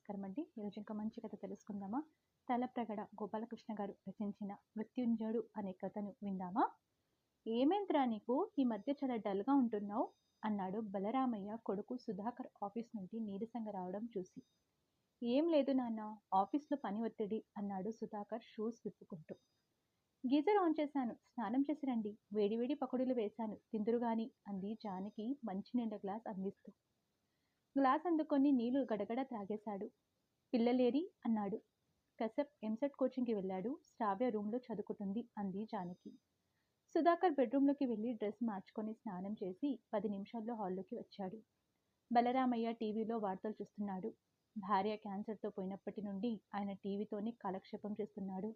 నమస్కారం అండి. ఈరోజు ఇంకా మంచి కథ తెలుసుకుందామా? తలప్రగడ గోపాలకృష్ణ గారు రచించిన 'మృత్యుంజయుడు' అనే కథను విందామా? ఏమైందిరా నీకు ఈ మధ్య చాలా డల్‌గా ఉంటున్నావు? అన్నాడు బలరామయ్య కొడుకు సుధాకర్ ఆఫీస్ నుండి నీరసంగా రావడం చూసి. ఏం లేదు నాన్న, ఆఫీస్‌లో పని ఒత్తిడి అన్నాడు సుధాకర్ షూస్ విప్పుకుంటూ. గీజర్ ఆన్ చేశాను, స్నానం చేసి రండి. వేడి వేడి పకోడీలు వేశాను, తిందురుగాని అంది జానకి మంచినీళ్ళ గ్లాస్ అందిస్తూ. గ్లాస్ అందుకొని నీళ్లు గడగడ త్రాగేశాడు. పిల్లలేరి అన్నాడు. కశ్యప్ ఎంసెట్ కోచింగ్కి వెళ్ళాడు, శ్రావ్య రూమ్లో చదువుకుంటుంది అంది జానకి. సుధాకర్ బెడ్రూమ్లోకి వెళ్ళి డ్రెస్ మార్చుకొని స్నానం చేసి 10 నిమిషాల్లో హాల్లోకి వచ్చాడు. బలరామయ్య టీవీలో వార్తలు చూస్తున్నాడు. భార్య క్యాన్సర్తో పోయినప్పటి నుండి ఆయన టీవీతోనే కాలక్షేపం చేస్తున్నాడు.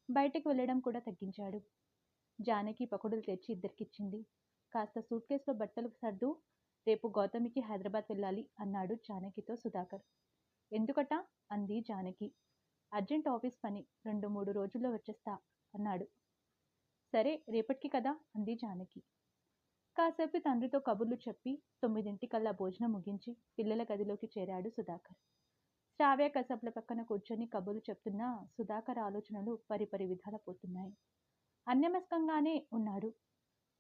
బయటకు వెళ్ళడం కూడా తగ్గించాడు. జానకి పకోడీలు తెచ్చి ఇద్దరికిచ్చింది. కాస్త సూట్ కేసులో బట్టలు సర్దు, రేపు గౌతమికి హైదరాబాద్ వెళ్ళాలి అన్నాడు జానకితో సుధాకర్. ఎందుకట అంది జానకి. అర్జెంట్ ఆఫీస్ పని, 2-3 రోజుల్లో వచ్చేస్తా అన్నాడు. సరే రేపటికి కదా అంది జానకి. కాసేపు తండ్రితో కబుర్లు చెప్పి 9 భోజనం ముగించి పిల్లల గదిలోకి చేరాడు సుధాకర్. శ్రావ్య కసబ్ల పక్కన కూర్చొని కబుర్లు చెప్తున్నా సుధాకర్ ఆలోచనలు పరిపరి విధాల పోతున్నాయి. అన్యమస్కంగానే ఉన్నాడు.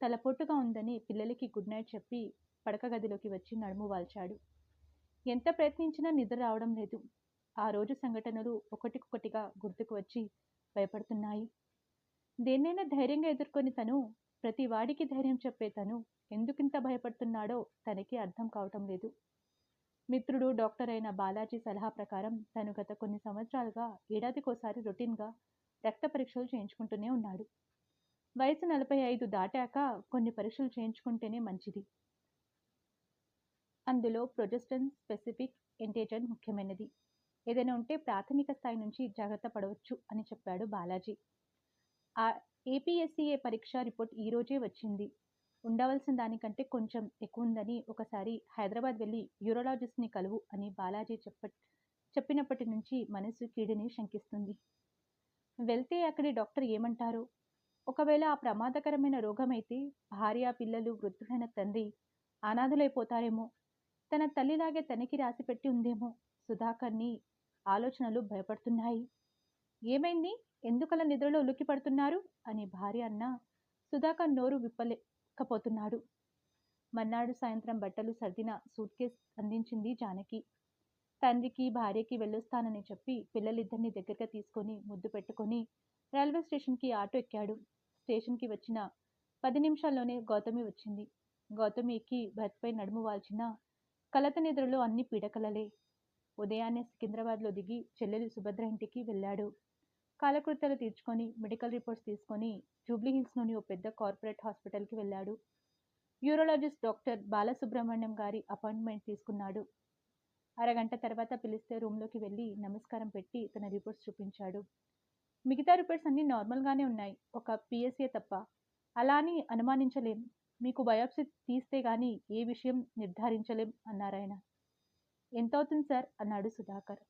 తలపోటుగా ఉందని పిల్లలకి గుడ్ నైట్ చెప్పి పడక గదిలోకి వచ్చి నడుము వాల్చాడు. ఎంత ప్రయత్నించినా నిద్ర రావడం లేదు. ఆ రోజు సంఘటనలు ఒకటికొకటిగా గుర్తుకు వచ్చి భయపడుతున్నాయి. దేన్నైనా ధైర్యంగా ఎదుర్కొని తను, ప్రతి వాడికి ధైర్యం చెప్పే తను ఎందుకింత భయపడుతున్నాడో తనకి అర్థం కావటం లేదు. మిత్రుడు డాక్టర్ అయిన బాలాజీ సలహా ప్రకారం తను గత కొన్ని సంవత్సరాలుగా ఏడాదికోసారి రొటీన్గా రక్త పరీక్షలు చేయించుకుంటూనే ఉన్నాడు. వయసు 45 దాటాక కొన్ని పరీక్షలు చేయించుకుంటేనే మంచిది. అందులో ప్రొజెస్టెరాన్ స్పెసిఫిక్ యాంటిజెన్ ముఖ్యమైనది. ఏదైనా ఉంటే ప్రాథమిక స్థాయి నుంచి జాగ్రత్త పడవచ్చు అని చెప్పాడు బాలాజీ. ఆ ఏపీఎస్సీఏ పరీక్ష రిపోర్ట్ ఈ రోజే వచ్చింది. ఉండవలసిన దానికంటే కొంచెం ఎక్కువ ఉందని ఒకసారి హైదరాబాద్ వెళ్ళి యూరాలజిస్ట్ని కలువు అని బాలాజీ చెప్పినప్పటి నుంచి మనసు కీడుని శంకిస్తుంది. వెళ్తే అక్కడి డాక్టర్ ఏమంటారో? ఒకవేళ ఆ ప్రమాదకరమైన రోగమైతే భార్య, పిల్లలు, వృద్ధుడైన తండ్రి అనాథులైపోతారేమో. తన తల్లిలాగే తనకి రాసిపెట్టి ఉందేమో. సుధాకర్ని ఆలోచనలు భయపడుతున్నాయి. ఏమైంది, ఎందుకలా నిద్రలో ఉలిక్కి పడుతున్నారు అని భార్య అన్నా సుధాకర్ నోరు విప్పలేకపోతున్నాడు. మర్నాడు సాయంత్రం బట్టలు సర్దిన సూట్ కేస్ అందించింది జానకి. తండ్రికి భార్యకి వెళ్ళొస్తానని చెప్పి పిల్లలిద్దరిని దగ్గరగా తీసుకొని ముద్దు పెట్టుకొని రైల్వే స్టేషన్కి ఆటో ఎక్కాడు. స్టేషన్కి వచ్చిన 10 నిమిషాల్లోనే గౌతమి వచ్చింది. గౌతమి ఎక్కి బెర్త్పై నడుము వాల్చిన కలత నిద్రలో అన్ని పీడకలలే. ఉదయాన్నే సికింద్రాబాద్లో దిగి చెల్లెలు సుభద్ర ఇంటికి వెళ్ళాడు. కాలకృత్యాలు తీర్చుకొని మెడికల్ రిపోర్ట్స్ తీసుకొని జూబ్లీహిల్స్లోని ఓ పెద్ద కార్పొరేట్ హాస్పిటల్కి వెళ్ళాడు. యూరాలజిస్ట్ డాక్టర్ బాలసుబ్రహ్మణ్యం గారి అపాయింట్మెంట్ తీసుకున్నాడు. అరగంట తర్వాత పిలిస్తే రూమ్లోకి వెళ్ళి నమస్కారం పెట్టి తన రిపోర్ట్స్ చూపించాడు. మిగతా రిపోర్ట్స్ అన్నీ నార్మల్గానే ఉన్నాయి, ఒక పిఎస్ఏ తప్ప. అలా అని అనుమానించలేం. మీకు బయాప్సీ తీస్తే గానీ ఏ విషయం నిర్ధారించలేం అన్నారాయన. ఎంత అవుతుంది సార్ అన్నాడు సుధాకర్.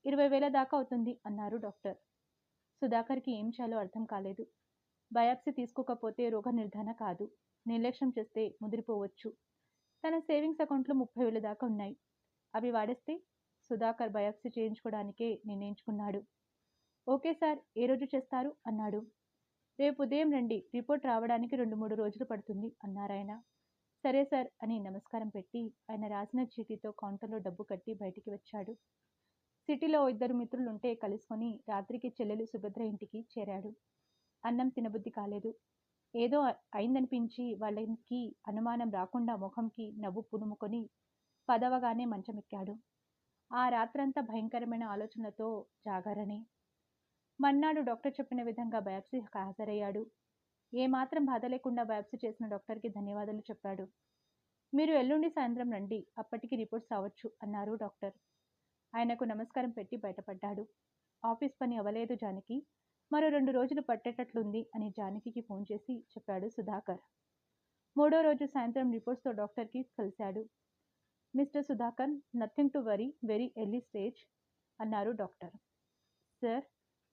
20,000 దాకా అవుతుంది అన్నారు డాక్టర్. సుధాకర్కి ఏం చేయాలో అర్థం కాలేదు. బయాప్సీ తీసుకోకపోతే రోగ నిర్ధారణ కాదు, నిర్లక్ష్యం చేస్తే ముదిరిపోవచ్చు. తన సేవింగ్స్ అకౌంట్లో 30,000 దాకా ఉన్నాయి. అవి వాడేస్తే సుధాకర్ బయాప్సీ చేయించుకోవడానికే నిర్ణయించుకున్నాడు. ఓకే సార్, ఏ రోజు చేస్తారు అన్నాడు. రేపు ఉదయం రండి, రిపోర్ట్ రావడానికి 2-3 రోజులు పడుతుంది అన్నారాయన. సరే సార్ అని నమస్కారం పెట్టి ఆయన రాసిన చీటీతో కౌంటర్లో డబ్బు కట్టి బయటికి వచ్చాడు. సిటీలో 2 మిత్రులుంటే కలుసుకొని రాత్రికి చెల్లెలు సుభద్ర ఇంటికి చేరాడు. అన్నం తినబుద్ధి కాలేదు. ఏదో అయిందనిపించి వాళ్ళకి అనుమానం రాకుండా ముఖంకి నవ్వు పులుముకొని పదవగానే మంచమెక్కాడు. ఆ రాత్రంతా భయంకరమైన ఆలోచనలతో జాగారనే. మర్నాడు డాక్టర్ చెప్పిన విధంగా బయాప్సీకి హాజరయ్యాడు. ఏమాత్రం బాధ లేకుండా బయాప్సీ చేసిన డాక్టర్కి ధన్యవాదాలు చెప్పాడు. మీరు ఎల్లుండి సాయంత్రం రండి, అప్పటికి రిపోర్ట్స్ రావచ్చు అన్నారు డాక్టర్. ఆయనకు నమస్కారం పెట్టి బయటపడ్డాడు. ఆఫీస్ పని అవ్వలేదు జానకి, మరో 2 రోజులు పట్టేటట్లుంది అని జానకికి ఫోన్ చేసి చెప్పాడు సుధాకర్. 3వ రోజు సాయంత్రం రిపోర్ట్స్తో డాక్టర్కి కలిశాడు. Mister Sudhakar, nothing to worry, very early stage అన్నారు డాక్టర్. సార్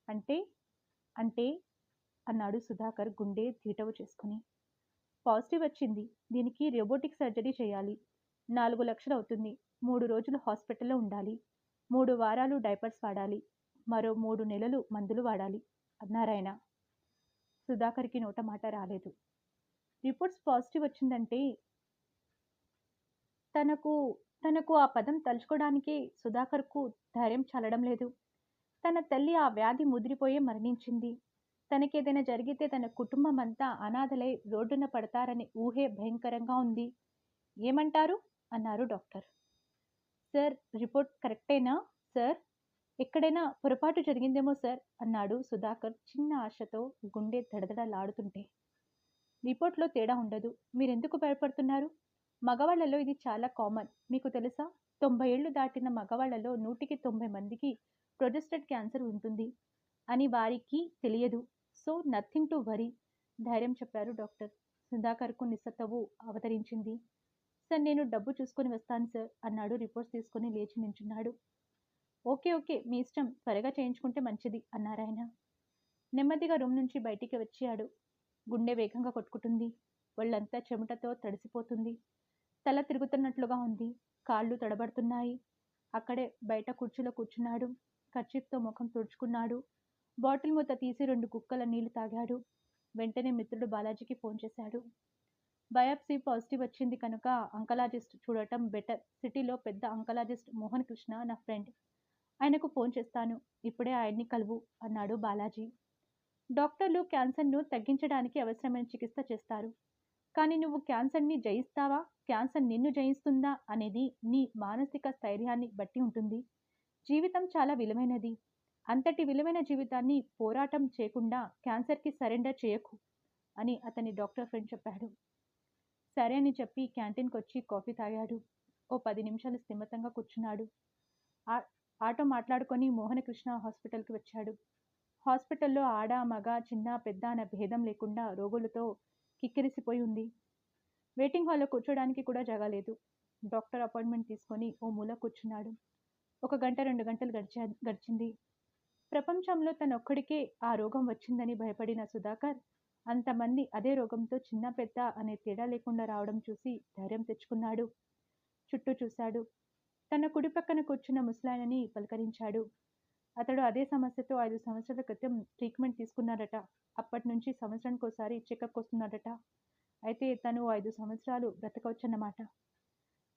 అంటే అన్నాడు సుధాకర్ గుండె తీటవు చేసుకుని. పాజిటివ్ వచ్చింది, దీనికి రోబోటిక్ సర్జరీ చేయాలి. 4 లక్షలు అవుతుంది. 3 రోజులు హాస్పిటల్లో ఉండాలి. 3 వారాలు డైపర్స్ వాడాలి. మరో 3 నెలలు మందులు వాడాలి అన్నారాయన. సుధాకర్కి నోట మాట రాలేదు. రిపోర్ట్స్ పాజిటివ్ వచ్చిందంటే తనకు ఆ పదం తలుచుకోవడానికి సుధాకర్కు ధైర్యం చాలడం లేదు. తన తల్లి ఆ వ్యాధి ముదిరిపోయే మరణించింది. తనకేదైనా జరిగితే తన కుటుంబం అంతా అనాథలై రోడ్డున పడతారనే ఊహే భయంకరంగా ఉంది. ఏమంటారు అన్నారు డాక్టర్. సార్, రిపోర్ట్ కరెక్టేనా సార్? ఎక్కడైనా పొరపాటు జరిగిందేమో సార్ అన్నాడు సుధాకర్ చిన్న ఆశతో గుండె దడదడలాడుతుంటే. రిపోర్ట్లో తేడా ఉండదు. మీరెందుకు భయపడుతున్నారు? మగవాళ్లలో ఇది చాలా కామన్. మీకు తెలుసా, 90 ఏళ్లు దాటిన మగవాళ్లలో 100కి 90 మందికి ప్రొజెస్టెడ్ క్యాన్సర్ ఉంటుంది అని వారికి తెలియదు. సో నథింగ్ టు వరీ, ధైర్యం చెప్పారు డాక్టర్. సుధాకర్కు నిస్సత్తువు అవతరించింది. సార్, నేను డబ్బు చూసుకొని వస్తాను సార్ అన్నాడు. రిపోర్ట్స్ తీసుకుని లేచి నించున్నాడు. ఓకే ఓకే, మీ ఇష్టం, త్వరగా చేయించుకుంటే మంచిది అన్నారాయన. నెమ్మదిగా రూమ్ నుంచి బయటికి వచ్చాడు. గుండె వేగంగా కొట్టుకుంటుంది. ఒళ్ళంతా చెమటతో తడిసిపోతుంది. తల తిరుగుతున్నట్లుగా ఉంది. కాళ్ళు తడబడుతున్నాయి. అక్కడే బయట కుర్చీలో కూర్చున్నాడు. కర్చీఫ్తో ముఖం తుడుచుకున్నాడు. బాటిల్ మూత తీసి 2 గుక్కల నీళ్లు తాగాడు. వెంటనే మిత్రుడు బాలాజీకి ఫోన్ చేశాడు. బయాప్సీ పాజిటివ్ వచ్చింది కనుక అంకలాజిస్ట్ చూడటం బెటర్. సిటీలో పెద్ద అంకలాజిస్ట్ మోహన్ కృష్ణ నా ఫ్రెండ్. ఆయనకు ఫోన్ చేస్తాను. ఇప్పుడే ఆయన్ని కలువు అన్నాడు బాలాజీ. డాక్టర్లు క్యాన్సర్ను తగ్గించడానికి అవసరమైన చికిత్స చేస్తారు. కానీ నువ్వు క్యాన్సర్ని జయిస్తావా, క్యాన్సర్ నిన్ను జయిస్తుందా అనేది నీ మానసిక స్థైర్యాన్ని బట్టి ఉంటుంది. జీవితం చాలా విలువైనది. అంతటి విలువైన జీవితాన్ని పోరాటం చేయకుండా క్యాన్సర్కి సరెండర్ చేయకు అని అతని డాక్టర్ ఫ్రెండ్ చెప్పాడు. సరే అని చెప్పి క్యాంటీన్కి వచ్చి కాఫీ తాగాడు. ఓ 10 నిమిషాలు స్థిమితంగా కూర్చున్నాడు. ఆటో మాట్లాడుకొని మోహనకృష్ణ హాస్పిటల్కి వచ్చాడు. హాస్పిటల్లో ఆడ మగ చిన్న పెద్ద అనే భేదం లేకుండా రోగులతో కిక్కిరిసిపోయి ఉంది. వెయిటింగ్ హాల్లో కూర్చోడానికి కూడా జగలేదు. డాక్టర్ అపాయింట్మెంట్ తీసుకొని ఓ మూల కూర్చున్నాడు. 1 గంట 2 గంటలు గడిచింది. ప్రపంచంలో తనొక్కడికే ఆ రోగం వచ్చిందని భయపడిన సుధాకర్ అంతమంది అదే రోగంతో చిన్న పెద్ద అనే తేడా లేకుండా రావడం చూసి ధైర్యం తెచ్చుకున్నాడు. చుట్టూ చూశాడు. తన కుడి పక్కన కూర్చున్న ముసలాయనని పలకరించాడు. అతడు అదే సమస్యతో 5 సంవత్సరాల క్రితం ట్రీట్మెంట్ తీసుకున్నాడట. అప్పటి నుంచి సంవత్సరానికోసారి చెకప్కి వస్తున్నాడట. అయితే తను 5 సంవత్సరాలు బ్రతకవచ్చన్నమాట.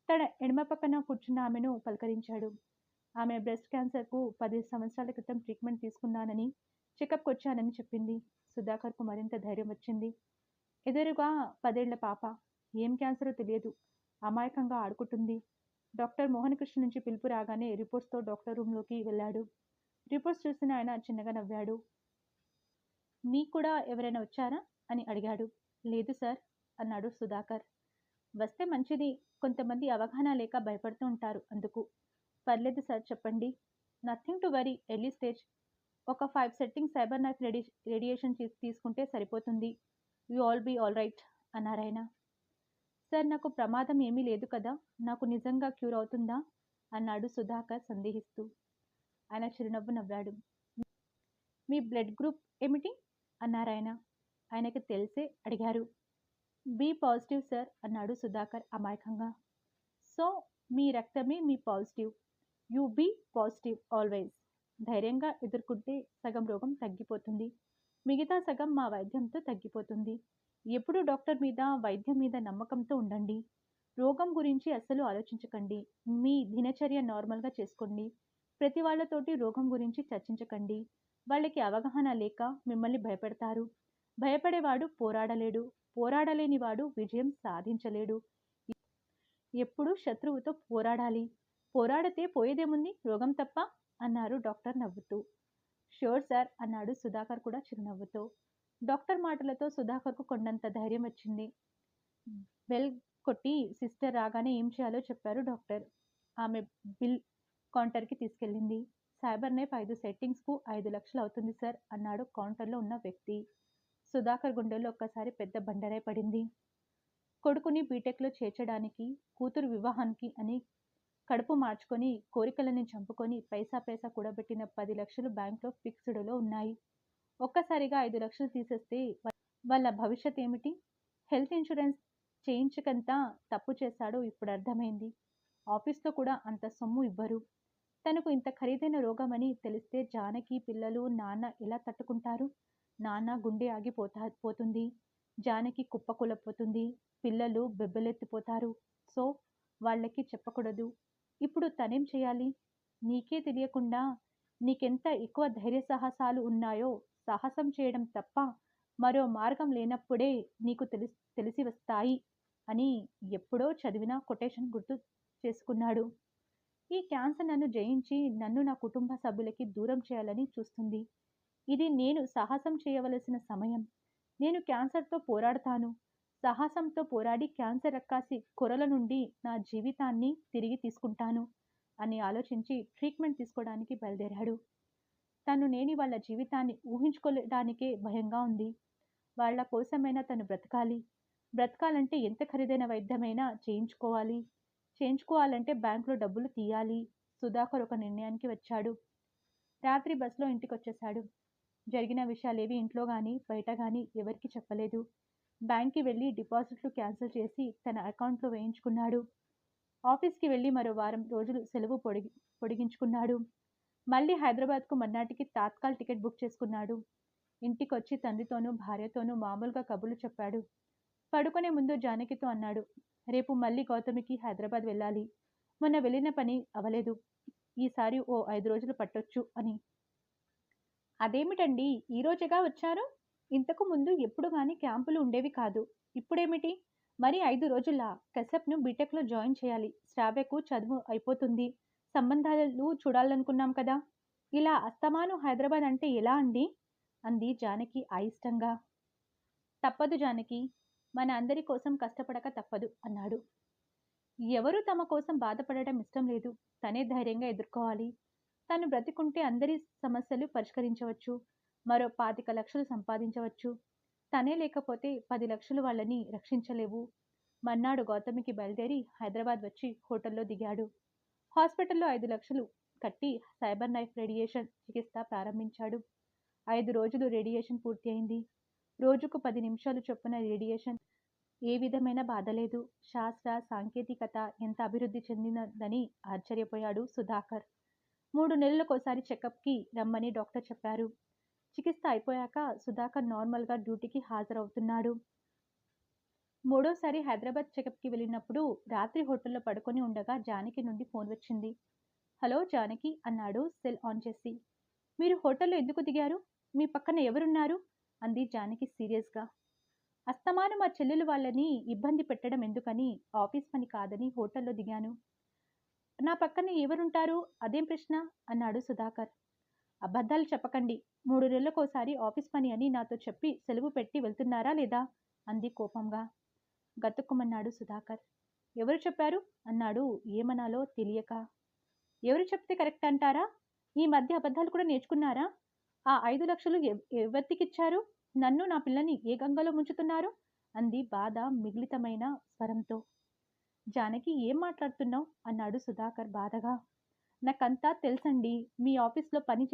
తన ఎడమ పక్కన కూర్చున్న ఆమెను పలకరించాడు. ఆమె బ్రెస్ట్ క్యాన్సర్కు 10 సంవత్సరాల క్రితం ట్రీట్మెంట్ తీసుకున్నానని, చెకప్కి వచ్చానని చెప్పింది. సుధాకర్కు మరింత ధైర్యం వచ్చింది. ఎదురుగా 10 ఏళ్ల పాప. ఏం క్యాన్సరో తెలియదు. అమాయకంగా ఆడుకుంటుంది. డాక్టర్ మోహనకృష్ణ నుంచి పిలుపు రాగానే రిపోర్ట్స్తో డాక్టర్ రూమ్లోకి వెళ్ళాడు. రిపోర్ట్స్ చూసిన ఆయన చిన్నగా నవ్వాడు. మీకు కూడా ఎవరైనా వచ్చారా అని అడిగాడు. లేదు సార్ అన్నాడు సుధాకర్. వస్తే మంచిది. కొంతమంది అవగాహన లేక భయపడుతూ ఉంటారు, అందుకు. పర్లేదు సార్, చెప్పండి. Nothing to worry, early stage. ఒక 5 సెట్టింగ్ సైబర్ నైఫ్ రేడియేషన్ తీసుకుంటే సరిపోతుంది. You'll be all right అన్నారాయన. సార్, నాకు ప్రమాదం ఏమీ లేదు కదా, నాకు నిజంగా క్యూర్ అవుతుందా అన్నాడు సుధాకర్ సందేహిస్తూ. ఆయన చిరునవ్వు నవ్వాడు. మీ బ్లడ్ గ్రూప్ ఏమిటి అన్నారాయన. ఆయనకి తెలిసే అడిగారు. బి పాజిటివ్ సార్ అన్నాడు సుధాకర్ అమాయకంగా. సో మీ రక్తమే మీ positive. You be positive always. ధైర్యంగా ఎదుర్కొంటే సగం రోగం తగ్గిపోతుంది. మిగతా సగం మా వైద్యంతో తగ్గిపోతుంది. ఎప్పుడూ డాక్టర్ మీద, వైద్యం మీద నమ్మకంతో ఉండండి. రోగం గురించి అస్సలు ఆలోచించకండి. మీ దినచర్య నార్మల్గా చేసుకోండి. ప్రతి వాళ్ళతోటి రోగం గురించి చర్చించకండి. వాళ్ళకి అవగాహన లేక మిమ్మల్ని భయపెడతారు. భయపడేవాడు పోరాడలేడు. పోరాడలేనివాడు విజయం సాధించలేడు. ఎప్పుడూ శత్రువుతో పోరాడాలి. పోరాడితే పోయేదేముంది, రోగం తప్ప అన్నారు డాక్టర్ నవ్వుతూ. ష్యూర్ సార్ అన్నాడు సుధాకర్ కూడా చిరునవ్వుతో. డాక్టర్ మాటలతో సుధాకర్కు కొండంత ధైర్యం వచ్చింది. బెల్ కొట్టి సిస్టర్ రాగానే ఏం చేయాలో చెప్పారు డాక్టర్. ఆమె బిల్ కౌంటర్కి తీసుకెళ్ళింది. సైబర్ నైఫ్ 5 సెట్టింగ్స్కు 5 లక్షలు అవుతుంది సార్ అన్నాడు కౌంటర్లో ఉన్న వ్యక్తి. సుధాకర్ గుండెల్లో ఒక్కసారి పెద్ద బండరాయి పడింది. కొడుకుని బీటెక్లో చేర్చడానికి, కూతురు వివాహానికి అని కడుపు మార్చుకొని, కోరికలని చంపుకొని పైసా కూడబెట్టిన 10 లక్షలు బ్యాంక్లో ఫిక్స్డ్లో ఉన్నాయి. ఒక్కసారిగా 5 లక్షలు తీసేస్తే వాళ్ళ భవిష్యత్ ఏమిటి? హెల్త్ ఇన్సూరెన్స్ చేయించకంతా తప్పు చేశాడో ఇప్పుడు అర్థమైంది. ఆఫీస్లో కూడా అంత సొమ్ము ఇవ్వరు. తనకు ఇంత ఖరీదైన రోగమని తెలిస్తే జానకి, పిల్లలు, నాన్న ఎలా తట్టుకుంటారు? నాన్న గుండె పోతుంది. జానకి కుప్పకూలపోతుంది. పిల్లలు బెబ్బెలెత్తిపోతారు. సో, వాళ్ళకి చెప్పకూడదు. ఇప్పుడు తనేం చేయాలి? నీకే తెలియకుండా నీకెంత ఎక్కువ ధైర్య సాహసాలు ఉన్నాయో సాహసం చేయడం తప్ప మరో మార్గం లేనప్పుడే నీకు తెలిసి వస్తాయి అని ఎప్పుడో చదివిన కొటేషన్ గుర్తు చేసుకున్నాడు. ఈ క్యాన్సర్ నన్ను జయించి నన్ను నా కుటుంబ సభ్యులకి దూరం చేయాలని చూస్తుంది. ఇది నేను సాహసం చేయవలసిన సమయం. నేను క్యాన్సర్తో పోరాడతాను. సాహసంతో పోరాడి క్యాన్సర్ రక్కాసి కొరల నుండి నా జీవితాన్ని తిరిగి తీసుకుంటాను అని ఆలోచించి ట్రీట్మెంట్ తీసుకోవడానికి బయలుదేరాడు. తను లేని వాళ్ళ జీవితాన్ని ఊహించుకోవడానికే భయంగా ఉంది. వాళ్ళ కోసమైనా తను బ్రతకాలి. బ్రతకాలంటే ఎంత ఖరీదైన వైద్యమైనా చేయించుకోవాలంటే బ్యాంకులో డబ్బులు తీయాలి. సుధాకర్ ఒక నిర్ణయానికి వచ్చాడు. రాత్రి బస్సులో ఇంటికొచ్చేశాడు. జరిగిన విషయాలేవి ఇంట్లో కానీ బయట కానీ ఎవరికి చెప్పలేదు. బ్యాంక్కి వెళ్ళి డిపాజిట్లు క్యాన్సిల్ చేసి తన అకౌంట్లో వేయించుకున్నాడు. ఆఫీస్కి వెళ్ళి మరో వారం రోజులు సెలవు పొడిగించుకున్నాడు. మళ్ళీ హైదరాబాద్కు మర్నాటికి తాత్కాల్ టికెట్ బుక్ చేసుకున్నాడు. ఇంటికొచ్చి తండ్రితోనూ భార్యతోనూ మామూలుగా కబుర్లు చెప్పాడు. పడుకునే ముందు జానకితో అన్నాడు, రేపు మళ్ళీ గౌతమికి హైదరాబాద్ వెళ్ళాలి. మొన్న వెళ్ళిన పని అవలేదు. ఈసారి ఓ 5 రోజులు పట్టొచ్చు అని. అదేమిటండి, ఈరోజుగా వచ్చారు? ఇంతకు ముందు ఎప్పుడు కానీ క్యాంపులు ఉండేవి కాదు. ఇప్పుడేమిటి? మరి 5 రోజుల్లా? కశ్యప్ను బీటెక్లో జాయిన్ చేయాలి. శ్రావ్యకు చదువు అయిపోతుంది. సంబంధాలు చూడాలనుకున్నాం కదా. ఇలా అస్తమాను హైదరాబాద్ అంటే ఎలా అండి? అంది జానకి అయిష్టంగా. తప్పదు జానకి, మన అందరి కోసం కష్టపడక తప్పదు అన్నాడు. ఎవరు తమ కోసం బాధపడటం ఇష్టం లేదు. తనే ధైర్యంగా ఎదుర్కోవాలి. తను బ్రతికుంటే అందరి సమస్యలు పరిష్కరించవచ్చు. మరో 25 లక్షలు సంపాదించవచ్చు. తనే లేకపోతే 10 లక్షలు వాళ్ళని రక్షించలేవు. మర్నాడు గౌతమికి బయలుదేరి హైదరాబాద్ వచ్చి హోటల్లో దిగాడు. హాస్పిటల్లో 5 లక్షలు కట్టి సైబర్ నైఫ్ రేడియేషన్ చికిత్స ప్రారంభించాడు. 5 రోజులు రేడియేషన్ పూర్తి అయింది. రోజుకు 10 నిమిషాలు చొప్పున రేడియేషన్. ఏ విధమైన బాధ లేదు. శాస్త్ర సాంకేతికత ఎంత అభివృద్ధి చెందినదని ఆశ్చర్యపోయాడు సుధాకర్. 3 నెలలకోసారి చెకప్కి రమ్మని డాక్టర్ చెప్పారు. చికిత్స అయిపోయాక సుధాకర్ నార్మల్గా డ్యూటీకి హాజరవుతున్నాడు. మూడోసారి హైదరాబాద్ చెకప్కి వెళ్ళినప్పుడు రాత్రి హోటల్లో పడుకొని ఉండగా జానకి నుండి ఫోన్ వచ్చింది. హలో జానకి అన్నాడు సెల్ ఆన్ చేసి. మీరు హోటల్లో ఎందుకు దిగారు? మీ పక్కన ఎవరున్నారు? అంది జానకి సీరియస్గా. అస్తమాను మా చెల్లెలు వాళ్ళని ఇబ్బంది పెట్టడం ఎందుకని ఆఫీస్ పని కాదని హోటల్లో దిగాను. నా పక్కన ఎవరుంటారు? అదేం ప్రశ్న? అన్నాడు సుధాకర్. అబద్ధాలు చెప్పకండి. 3 నెలలకోసారి ఆఫీస్ పని అని నాతో చెప్పి సెలవు పెట్టి వెళ్తున్నారా లేదా? అంది కోపంగా. గతుక్కుమన్నాడు సుధాకర్. ఎవరు చెప్పారు? అన్నాడు ఏమనాలో తెలియక. ఎవరు చెప్తే కరెక్ట్ అంటారా? ఈ మధ్య అబద్ధాలు కూడా నేర్చుకున్నారా? ఆ 5 లక్షలు ఎవరికిచ్చారు? నన్ను నా పిల్లని ఏ గంగలో ముంచుతున్నారు? అంది బాధ మిగిలితమైన స్వరంతో. జానకి, ఏం మాట్లాడుతున్నావు? అన్నాడు సుధాకర్ బాధగా. నాకంతా తెలుసండి. మీ ఆఫీస్లో పని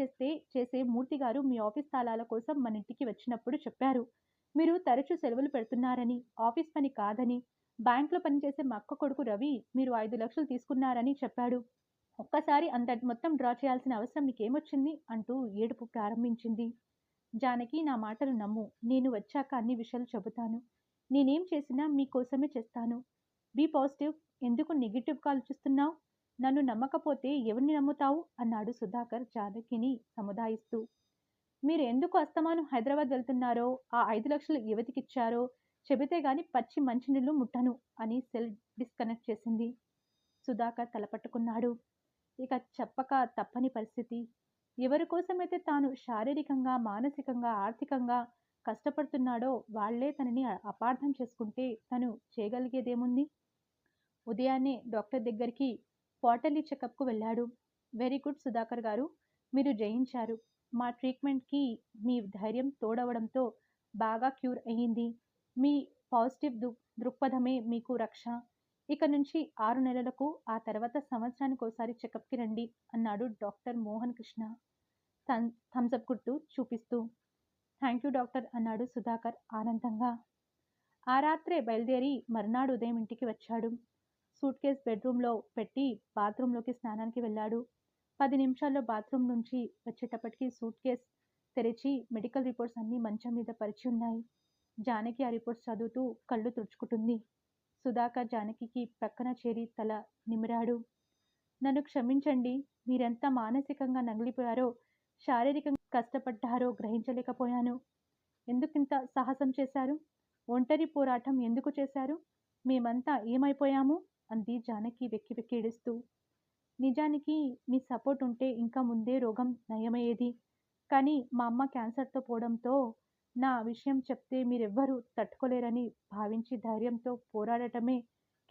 చేసే మూర్తి గారు మీ ఆఫీస్ తాళాల కోసం మన ఇంటికి వచ్చినప్పుడు చెప్పారు. మీరు తరచూ సెలవులు పెడుతున్నారని, ఆఫీస్ పని కాదని. బ్యాంకులో పనిచేసే మా అక్క కొడుకు రవి మీరు 5 లక్షలు తీసుకున్నారని చెప్పాడు. ఒక్కసారి అంత మొత్తం డ్రా చేయాల్సిన అవసరం మీకేమొచ్చింది? అంటూ ఏడుపు ప్రారంభించింది. జానకి, నా మాటలు నమ్ము. నేను వచ్చాక అన్ని విషయాలు చెబుతాను. నేనేం చేసినా మీకోసమే చేస్తాను. Be positive. ఎందుకు నెగిటివ్గా ఆలోచిస్తున్నావు? నన్ను నమ్మకపోతే ఎవరిని నమ్ముతావు? అన్నాడు సుధాకర్ జానకిని సముదాయిస్తూ. మీరు ఎందుకు అస్తమాను హైదరాబాద్ వెళ్తున్నారో, ఆ 5 లక్షలు ఎవరికిచ్చారో చెబితే గాని పచ్చి మంచినీళ్ళు ముట్టను అని సెల్ డిస్కనెక్ట్ చేసింది. సుధాకర్ తలపట్టుకున్నాడు. ఇక చెప్పక తప్పని పరిస్థితి. ఎవరి కోసమైతే తాను శారీరకంగా, మానసికంగా, ఆర్థికంగా కష్టపడుతున్నాడో వాళ్లే తనని అపార్థం చేసుకుంటే తను చేయగలిగేదేముంది? ఉదయాన్నే డాక్టర్ దగ్గరికి క్వార్టర్లీ చెకప్కు వెళ్ళాడు. వెరీ గుడ్ సుధాకర్ గారు, మీరు జయించారు. మా ట్రీట్మెంట్కి మీ ధైర్యం తోడవడంతో బాగా క్యూర్ అయ్యింది. మీ పాజిటివ్ దృక్పథమే మీకు రక్ష. ఇక నుంచి 6 నెలలకు, ఆ తర్వాత సంవత్సరానికి ఒకసారి చెకప్కి రండి అన్నాడు డాక్టర్ మోహన్ కృష్ణ థమ్సప్ గుర్తు చూపిస్తూ. థ్యాంక్ యూ డాక్టర్ అన్నాడు సుధాకర్ ఆనందంగా. ఆ రాత్రే బయలుదేరి మర్నాడు ఉదయం ఇంటికి వచ్చాడు. సూట్ కేస్ బెడ్రూమ్లో పెట్టి బాత్రూంలోకి స్నానానికి వెళ్ళాడు. 10 నిమిషాల్లో బాత్రూమ్ నుంచి వచ్చేటప్పటికి సూట్ కేస్ తెరిచి మెడికల్ రిపోర్ట్స్ అన్నీ మంచం మీద పరిచి ఉన్నాయి. జానకి ఆ రిపోర్ట్స్ చదువుతూ కళ్ళు తుడుచుకుంటుంది. సుధాకర్ జానకికి ప్రక్కన చేరి తల నిమిరాడు. నన్ను క్షమించండి. మీరెంత మానసికంగా నలిగిపోయారో, శారీరకంగా కష్టపడ్డారో గ్రహించలేకపోయాను. ఎందుకింత సాహసం చేశారు? ఒంటరి పోరాటం ఎందుకు చేశారు? మేమంతా ఏమైపోయాము? అంది జానకి వెక్కి వెక్కి ఏడుస్తూ. నిజానికి మీ సపోర్ట్ ఉంటే ఇంకా ముందే రోగం నయమయ్యేది. కానీ మా అమ్మ క్యాన్సర్తో పోవడంతో నా విషయం చెప్తే మీరెవ్వరూ తట్టుకోలేరని భావించి ధైర్యంతో పోరాడటమే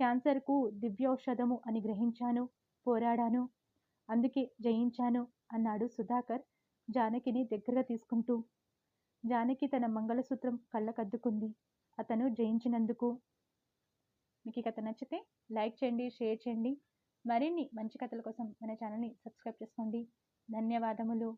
క్యాన్సర్కు దివ్యౌషధము అని గ్రహించాను. పోరాడాను. అందుకే జయించాను అన్నాడు సుధాకర్ జానకిని దగ్గరగా తీసుకుంటూ. జానకి తన మంగళసూత్రం కళ్ళకద్దుకుంది అతను జయించినందుకు. మీకు ఈ కథ నచ్చితే లైక్ చేయండి, షేర్ చేయండి. మరిన్ని మంచి కథల కోసం మన ఛానల్ని సబ్స్క్రైబ్ చేసుకోండి. ధన్యవాదములు.